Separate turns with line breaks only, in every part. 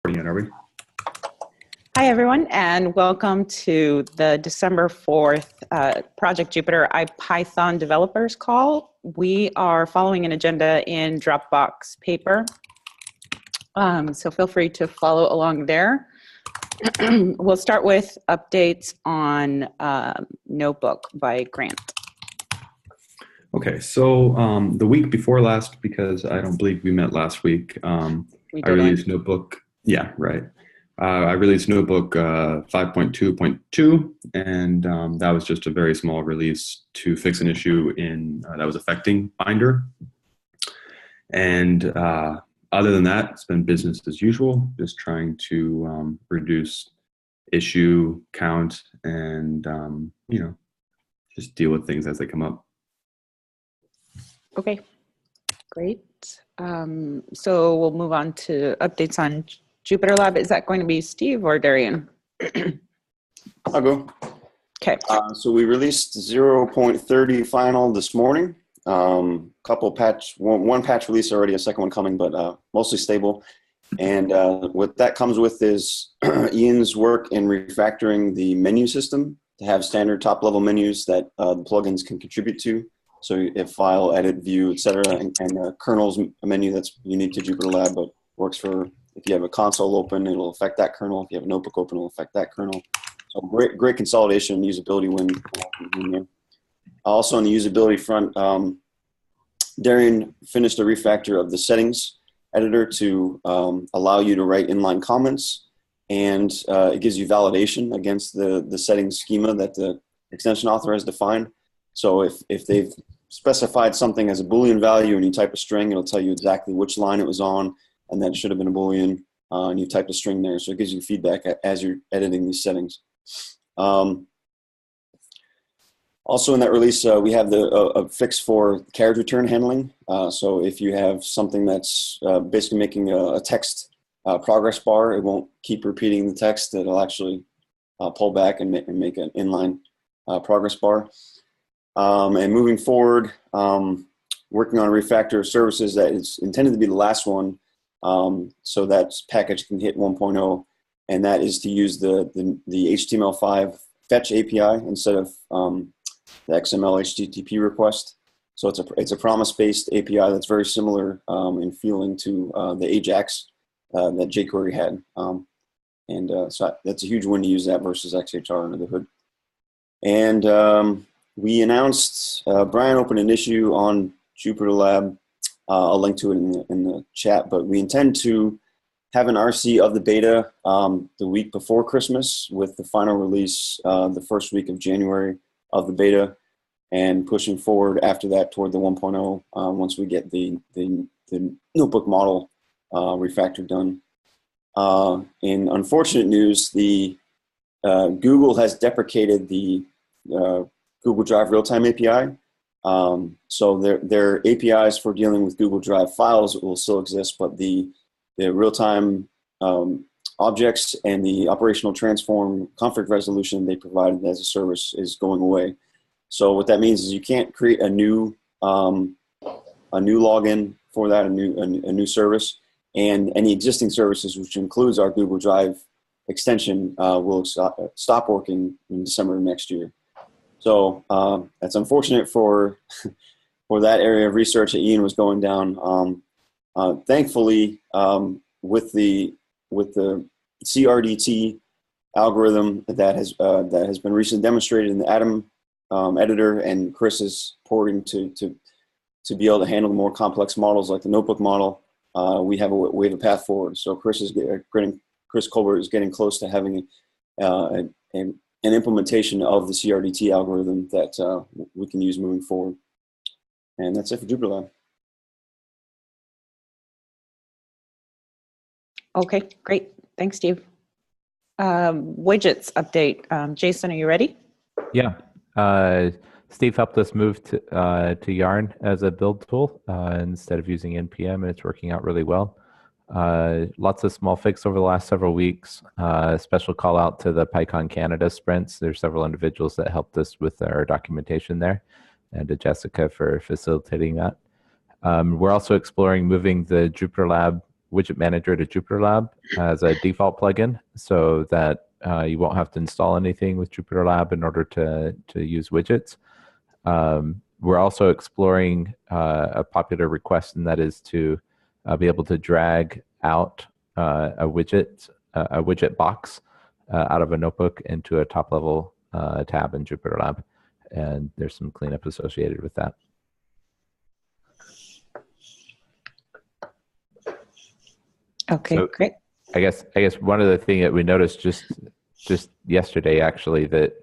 Yet, are we?
Hi, everyone, and welcome to the December 4th Project Jupyter IPython developers call. We are following an agenda in Dropbox paper, so feel free to follow along there. We'll start with updates on Notebook by Grant.
Okay, so the week before last, because I don't believe we met last week, I released Notebook. Yeah, right. I released Notebook 5.2.2, and that was just a very small release to fix an issue in that was affecting Binder. And other than that, it's been business as usual, just trying to reduce issue count and just deal with things as they come up.
Okay, great. So we'll move on to updates on Jupyter Lab. Is that going to be Steve or Darian?
I'll go.
Okay.
So we released 0.30 final this morning. One patch release already, a second one coming, but mostly stable. And what that comes with is Ian's work in refactoring the menu system to have standard top-level menus that the plugins can contribute to. So you have file, edit, view, etc., and kernel's a menu that's unique to Jupyter Lab, but works for if you have a console open, it'll affect that kernel. If you have a notebook open, it'll affect that kernel. So great consolidation and usability win. Also on the usability front, Darian finished a refactor of the settings editor to allow you to write inline comments, and it gives you validation against the settings schema that the extension author has defined. So if they've specified something as a Boolean value and you type a string, it'll tell you exactly which line it was on, and that should have been a Boolean, and you type a string there. So it gives you feedback as you're editing these settings. Also in that release, we have a fix for carriage return handling. So if you have something that's basically making a text progress bar, it won't keep repeating the text. It'll actually pull back and make an inline progress bar. And moving forward, working on a refactor of services that is intended to be the last one, so that package can hit 1.0, and that is to use the HTML5 fetch API instead of the XML HTTP request. So it's a promise-based API that's very similar in feeling to the AJAX that jQuery had, so that's a huge win to use that versus XHR under the hood. And we announced, Brian opened an issue on Jupyter Lab. I'll link to it in the chat, but we intend to have an RC of the beta the week before Christmas, with the final release the first week of January of the beta, and pushing forward after that toward the 1.0 once we get the notebook model refactor done. In unfortunate news, Google has deprecated the Google Drive real-time API. So their APIs for dealing with Google Drive files will still exist, but the real-time objects and the operational transform conflict resolution they provided as a service is going away. So what that means is you can't create a new login for that, a new service, and any existing services, which includes our Google Drive extension, will stop working in December of next year. So that's unfortunate for that area of research that Ian was going down. Thankfully, with the CRDT algorithm that has been recently demonstrated in the Atom editor, and Chris is porting to be able to handle more complex models like the notebook model, we have a path forward. So Chris Colbert is getting close to having an implementation of the CRDT algorithm that we can use moving forward. And that's it for Jupyter Lab.
Okay, great. Thanks, Steve. Widgets update. Jason, are you ready?
Yeah. Steve helped us move to Yarn as a build tool instead of using NPM, and it's working out really well. Lots of small fix over the last several weeks. Special call out to the PyCon Canada sprints. There's several individuals that helped us with our documentation there, and to Jessica for facilitating that. We're also exploring moving the Jupyter Lab widget manager to Jupyter Lab as a default plugin, so that you won't have to install anything with Jupyter Lab in order to use widgets. We're also exploring a popular request, and that is to be able to drag out a widget box out of a notebook into a top-level tab in Jupyter Lab, and there's some cleanup associated with that.
Okay,
So
great.
I guess one of the things that we noticed just yesterday, actually, that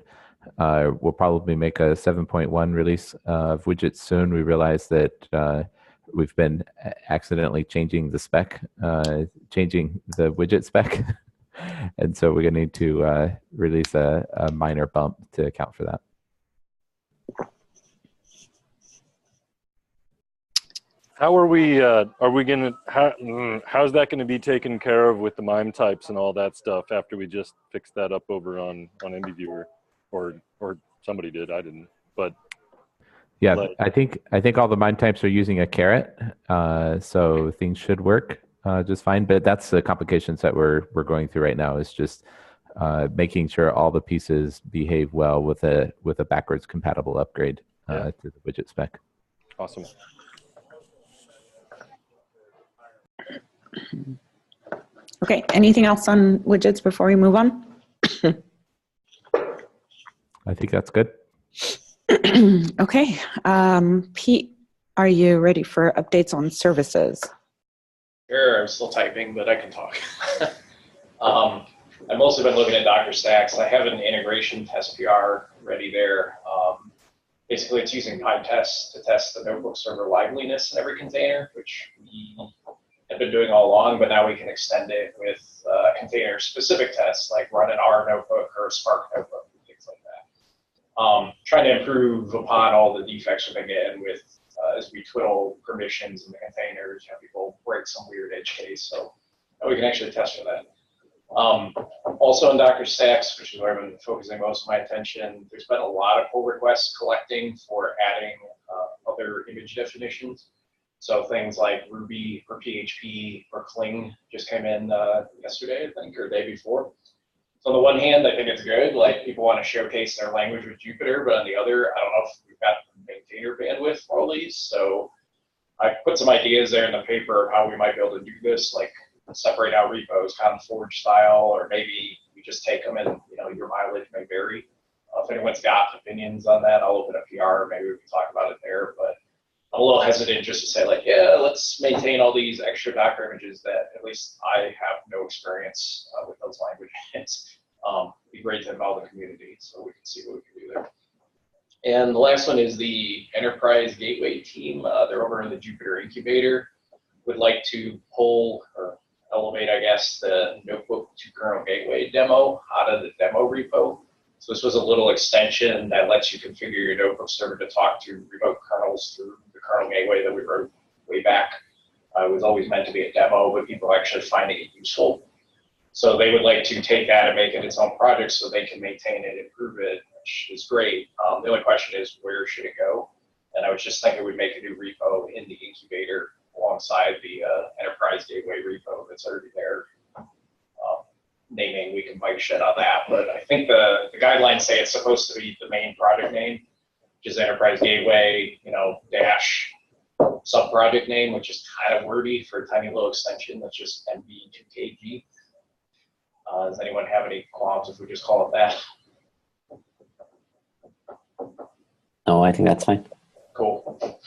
we'll probably make a 7.1 release of widgets soon. We realized that we've been accidentally changing the spec, changing the widget spec. And so we're going to need to release a minor bump to account for that.
How are we going to, how's that going to be taken care of with the MIME types and all that stuff after we just fixed that up over on MBViewer, or somebody did, I didn't, but.
Yeah,
like,
I think all the MIME types are using a caret, so things should work just fine. But that's the complications that we're going through right now, is just making sure all the pieces behave well with a backwards compatible upgrade to the widget spec.
Awesome.
Okay, anything else on widgets before we move on?
I think that's good.
Okay, Pete, are you ready for updates on services?
Sure, I'm still typing, but I can talk. I've mostly been looking at Docker stacks. I have an integration test PR ready there. Basically, it's using PyTest to test the notebook server liveliness in every container, which we have been doing all along, but now we can extend it with container-specific tests, like run an R notebook or a Spark notebook, and things like that. Trying to improve upon all the defects we've been getting with as we twiddle permissions in the containers. You know, people break some weird edge case, so we can actually test for that. Also in Docker stacks, which is where I've been focusing most of my attention, there's been a lot of pull requests collecting for adding other image definitions. So things like Ruby or PHP or Cling just came in yesterday, I think, or the day before. So on the one hand, I think it's good. Like, people want to showcase their language with Jupyter, but on the other, I don't know if we've got the maintainer bandwidth for all these. So I put some ideas there in the paper of how we might be able to do this, like separate out repos, kind of Forge style, or maybe we just take them and, you know, your mileage may vary. If anyone's got opinions on that, I'll open a PR. Maybe we can talk about it there. But I'm a little hesitant just to say, like, yeah, let's maintain all these extra Docker images that at least I have no experience with those languages. It'd be great to involve the community so we can see what we can do there. And the last one is the Enterprise Gateway team. They're over in the Jupyter Incubator. Would like to pull or elevate, I guess, the notebook to kernel gateway demo out of the demo repo. So this was a little extension that lets you configure your notebook server to talk to remote kernels through the kernel gateway that we wrote way back. It was always meant to be a demo, but people are actually finding it useful. So they would like to take that and make it its own project so they can maintain it, improve it, which is great. The only question is, where should it go? And I was just thinking we'd make a new repo in the incubator alongside the Enterprise Gateway repo that's already there. Naming, we can bike shed on that, but I think the guidelines say it's supposed to be the main project name, which is Enterprise Gateway, you know, dash sub-project name, which is kind of wordy for a tiny little extension that's just MB2KG. Does anyone have any qualms if we just call it that?
No, I think that's fine.
Cool.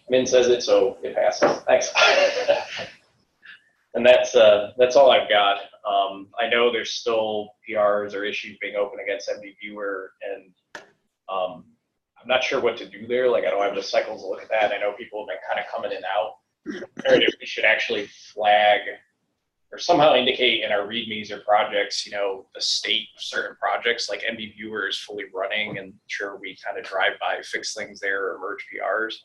Min says it, so it passes. Thanks. And that's all I've got. I know there's still PRs or issues being open against MBViewer, and I'm not sure what to do there. Like, I don't have the cycles to look at that. I know people have been kind of coming in and out. If we should actually flag or somehow indicate in our READMEs or projects, you know, the state of certain projects, like MBViewer is fully running, and sure, we kind of drive by, fix things there, or merge PRs,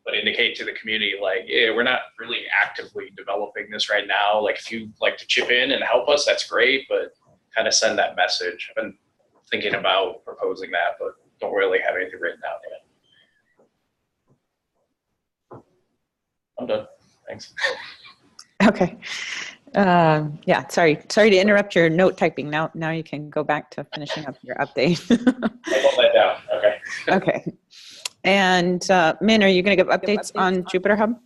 but indicate to the community, like, yeah, we're not really actively developing this right now. Like, if you'd like to chip in and help us, that's great, but kind of send that message. I've been thinking about proposing that, but don't really have anything written down yet. I'm done. Thanks.
Okay. Yeah, sorry to interrupt your note typing. Now you can go back to finishing up your update.
I wrote that down. Okay.
Okay. And Min, are you going to give updates on Jupyter Hub?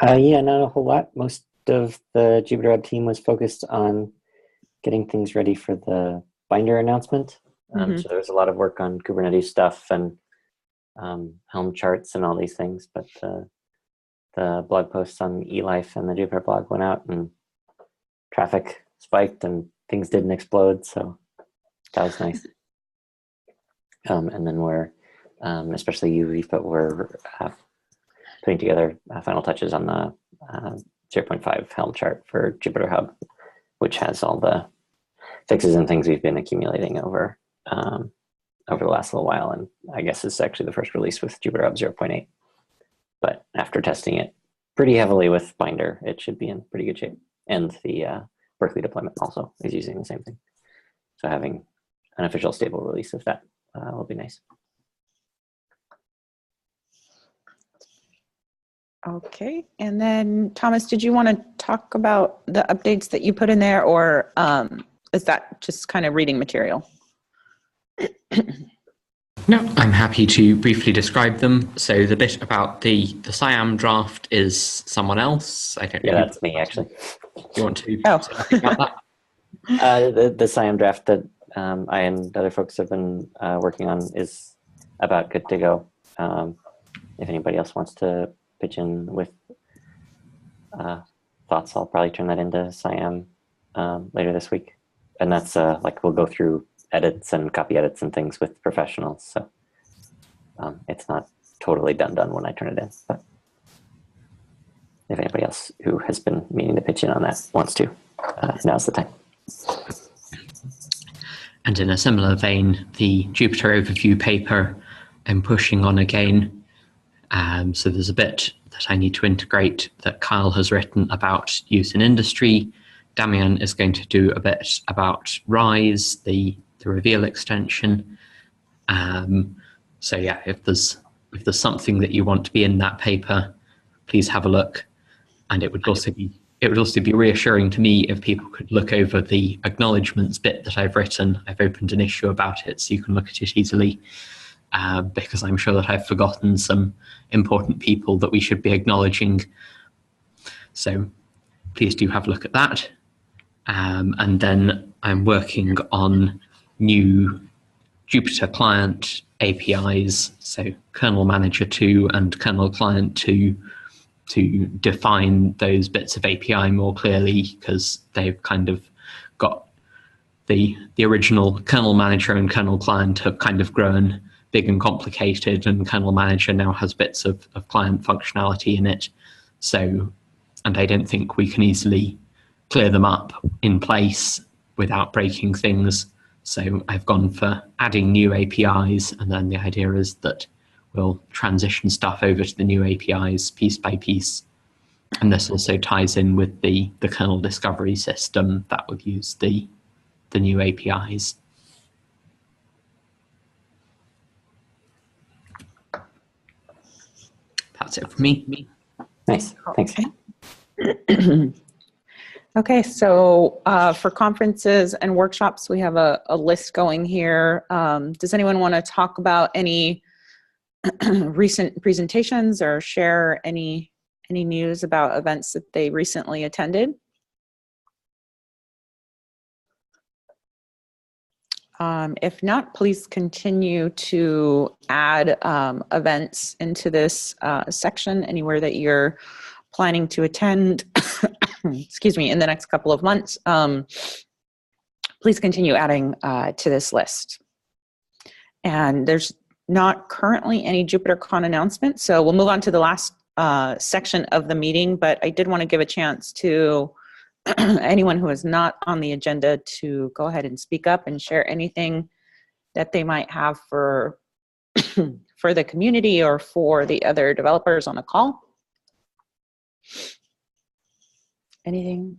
Yeah, not a whole lot. Most of the Jupyter Hub team was focused on getting things ready for the binder announcement. So there was a lot of work on Kubernetes stuff and Helm charts and all these things, but the blog posts on eLife and the Jupyter blog went out and traffic spiked and things didn't explode, so that was nice. And then we're, especially UV, but we're putting together final touches on the 0.5 Helm chart for Jupyter Hub, which has all the fixes and things we've been accumulating over the last little while. And I guess it's actually the first release with Jupyter Hub 0.8. But after testing it pretty heavily with Binder, it should be in pretty good shape. And the Berkeley deployment also is using the same thing. So having an official stable release of that will be nice.
Okay. And then Thomas, did you want to talk about the updates that you put in there, or is that just kind of reading material?
No, I'm happy to briefly describe them. So the bit about the SIAM draft is someone else. I don't know.
Yeah, that's me, actually.
You want to
Oh.
say anything about that?
The SIAM draft that I and other folks have been working on is about good to go. If anybody else wants to pitch in with thoughts, I'll probably turn that into SIAM later this week. And that's like we'll go through edits and copy edits and things with professionals. So it's not totally done when I turn it in. But if anybody else who has been meaning to pitch in on that wants to, now's the time.
And in a similar vein, the Jupyter overview paper I'm pushing on again. So there's a bit that I need to integrate that Kyle has written about use in industry. Damian is going to do a bit about RISE, the reveal extension. So yeah, if there's something that you want to be in that paper, please have a look. And it would also be reassuring to me if people could look over the acknowledgements bit that I've written. I've opened an issue about it so you can look at it easily, because I'm sure that I've forgotten some important people that we should be acknowledging. So please do have a look at that. And then I'm working on new Jupyter client APIs, so kernel manager 2 and kernel client 2, to define those bits of API more clearly, because they've kind of got the original kernel manager and kernel client have kind of grown big and complicated, and kernel manager now has bits of client functionality in it. So, and I don't think we can easily clear them up in place without breaking things. So I've gone for adding new APIs, and then the idea is that we'll transition stuff over to the new APIs piece by piece. And this also ties in with the kernel discovery system that would use the new APIs. That's it for me.
Nice, thanks.
Okay. Okay, so for conferences and workshops, we have a list going here. Does anyone want to talk about any recent presentations or share any news about events that they recently attended? If not, please continue to add events into this section anywhere that you're planning to attend, excuse me, in the next couple of months. Please continue adding to this list. And there's not currently any JupyterCon announcements, so we'll move on to the last section of the meeting, but I did want to give a chance to anyone who is not on the agenda to go ahead and speak up and share anything that they might have for for the community or for the other developers on the call. Anything?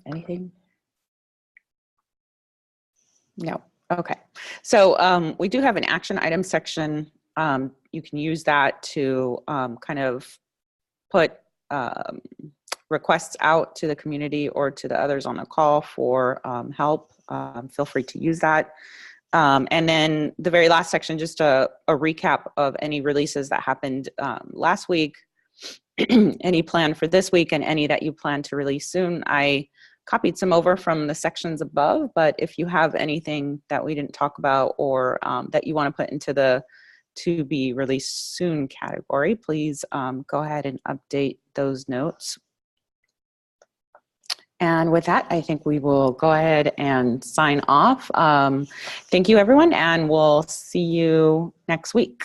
No. Okay. So we do have an action item section. You can use that to kind of put requests out to the community or to the others on the call for help. Feel free to use that. And then the very last section, just a recap of any releases that happened last week, any plan for this week, and any that you plan to release soon. I copied some over from the sections above, but if you have anything that we didn't talk about or that you want to put into the to be released soon category, please go ahead and update those notes. And with that, I think we will go ahead and sign off. Thank you, everyone, and we'll see you next week.